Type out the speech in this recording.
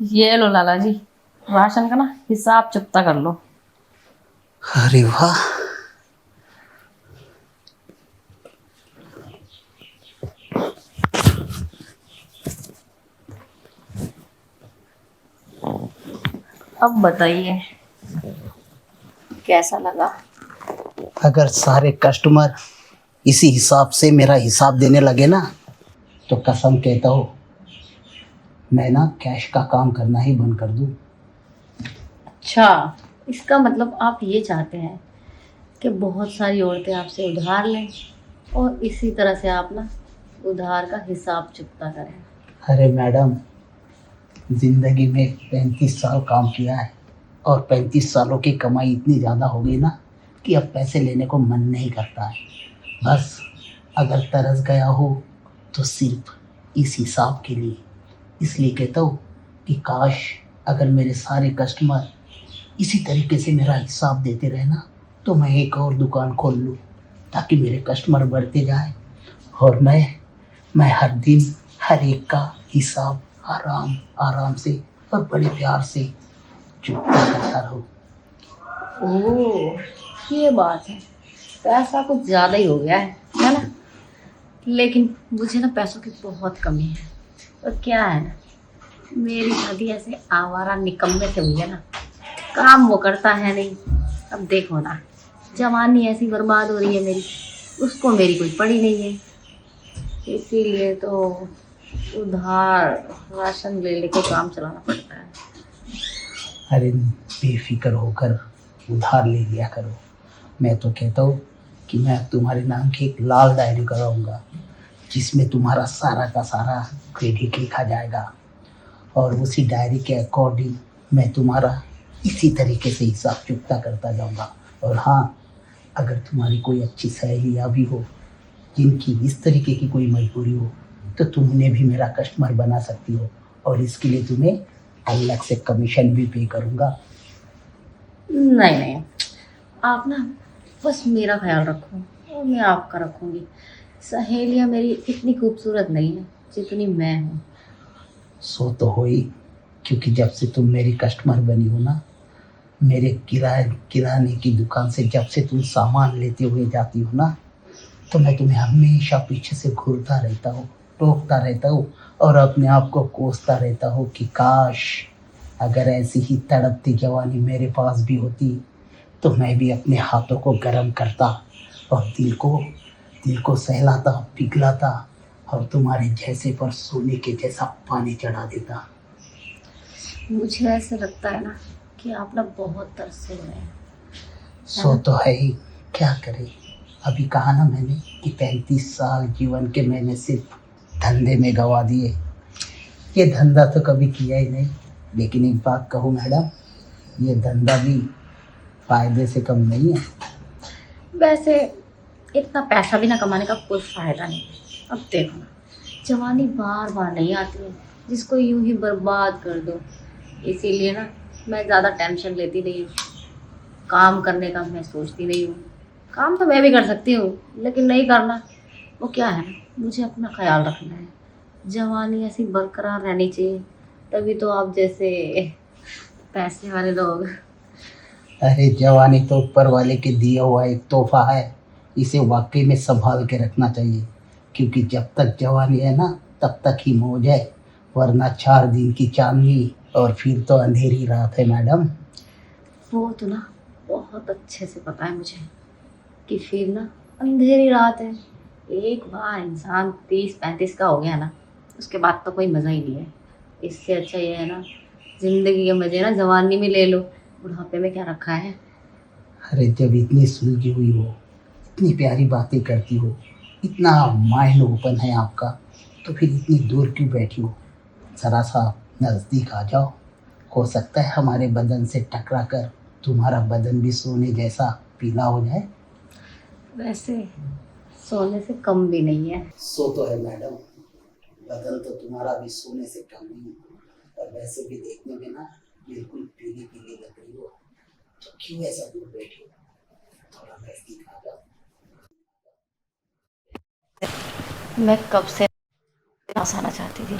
ये लो लाला जी, राशन का ना हिसाब चुकता कर लो। अरे वाह। अब बताइए कैसा लगा। अगर सारे कस्टमर इसी हिसाब से मेरा हिसाब देने लगे ना, तो कसम कहता हूँ मैं ना कैश का काम करना ही बंद कर दूँ। अच्छा, इसका मतलब आप ये चाहते हैं कि बहुत सारी औरतें आपसे उधार लें और इसी तरह से आप ना उधार का हिसाब चुकता करें। अरे मैडम, जिंदगी में 35 साल काम किया है और 35 सालों की कमाई इतनी ज़्यादा हो गई ना कि अब पैसे लेने को मन नहीं करता है। बस अगर तरस गया हो तो सिर्फ इस हिसाब के लिए। इसलिए कहता हूँ कि काश अगर मेरे सारे कस्टमर इसी तरीके से मेरा हिसाब देते रहे ना, तो मैं एक और दुकान खोल लूँ ताकि मेरे कस्टमर बढ़ते जाए और मैं हर दिन हर एक का हिसाब आराम आराम से और बड़े प्यार से चुकता करता रहूँ। ओह, ये बात है। पैसा कुछ ज़्यादा ही हो गया है ना। लेकिन मुझे ना पैसों की बहुत कमी है। तो क्या है ना, मेरी शादी ऐसे आवारा निकम्मे से हुई है ना, काम वो करता है नहीं। अब देखो ना, जवानी ऐसी बर्बाद हो रही है मेरी, उसको मेरी कोई पड़ी नहीं है। इसीलिए तो उधार राशन ले लेके काम चलाना पड़ता है। अरे बेफिक्र होकर उधार ले लिया करो। मैं तो कहता हूँ कि मैं तुम्हारे नाम की एक लाल डायरी कराऊंगा जिसमें तुम्हारा सारा का सारा क्रेडिट लिखा जाएगा और उसी डायरी के अकॉर्डिंग मैं तुम्हारा इसी तरीके से हिसाब चुकता करता जाऊंगा। और हाँ, अगर तुम्हारी कोई अच्छी सहेलियाँ भी हो जिनकी इस तरीके की कोई मजबूरी हो, तो तुम उन्हें भी मेरा कस्टमर बना सकती हो और इसके लिए तुम्हें अलग से कमीशन भी पे करूँगा। नहीं नहीं, आप ना बस मेरा ख्याल रखो और मैं आपका रखूंगी। सहेलियाँ मेरी इतनी खूबसूरत नहीं है जितनी मैं हूँ। सो तो हो ही, क्योंकि जब से तुम मेरी कस्टमर बनी हो ना, मेरे किराने की दुकान से जब से तुम सामान लेते हुए जाती हो ना, तो मैं तुम्हें हमेशा पीछे से घूरता रहता हूँ, टोकता रहता हूँ और अपने आप को कोसता रहता हूँ कि काश अगर ऐसी ही तड़पती जवानी मेरे पास भी होती तो मैं भी अपने हाथों को गर्म करता और दिल को सहलाता, पिघलाता और तुम्हारे जैसे पर सोने के जैसा पानी चढ़ा देता। मुझे ऐसे लगता है ना कि आप ना बहुत तरसे हुए हैं, है सो ना। तो है ही, क्या करें। अभी कहा ना मैंने कि 35 साल जीवन के मैंने सिर्फ धंधे में गवा दिए। ये धंधा तो कभी किया ही नहीं, लेकिन एक बात कहूँ मैडम, ये धंधा भी फायदे से कम नहीं है। वैसे इतना पैसा भी ना कमाने का कोई फायदा नहीं है। अब देखो ना, जवानी बार बार नहीं आती है जिसको यूं ही बर्बाद कर दो। इसीलिए ना मैं ज़्यादा टेंशन लेती नहीं हूँ। काम करने का मैं सोचती नहीं हूँ। काम तो मैं भी कर सकती हूँ, लेकिन नहीं करना। वो क्या है ना, मुझे अपना ख्याल रखना है। जवानी ऐसी बरकरार रहनी चाहिए, तभी तो आप जैसे पैसे वाले लोग। अरे जवानी तो ऊपर वाले के दिया हुआ एक तोहफा है, इसे वाकई में संभाल के रखना चाहिए। क्योंकि जब तक जवानी है ना, तब तक ही मौज है, वरना 4 दिन की चांदनी और फिर तो अंधेरी रात है मैडम। वो तो ना बहुत अच्छे से पता है मुझे कि फिर ना अंधेरी रात है। एक बार इंसान 30-35 का हो गया ना, उसके बाद तो कोई मज़ा ही नहीं है। इससे अच्छा ये है ना, जिंदगी के मज़े ना जवानी में ले लो, बुढ़ापे में क्या रखा है। अरे जब इतनी सुलझी हुई हो, इतनी प्यारी बातें करती हो, इतना माइंड ओपन है आपका, तो फिर इतनी दूर क्यों बैठी हो? ज़रा सा नज़दीक आ जाओ। हो सकता है हमारे बदन से टकरा कर तुम्हारा बदन भी सोने जैसा पीला हो जाए। वैसे सोने से कम भी नहीं है। सो तो है मैडम, बदन तो तुम्हारा भी सोने से कम नहीं है और वैसे भी देखने में ना बिल्कुल पीली पीली लग रही हो। तो क्यों ऐसा दूर बैठी हो? थोड़ा नज़दीक आ जाओ। मैं कब से पास आना चाहती थी।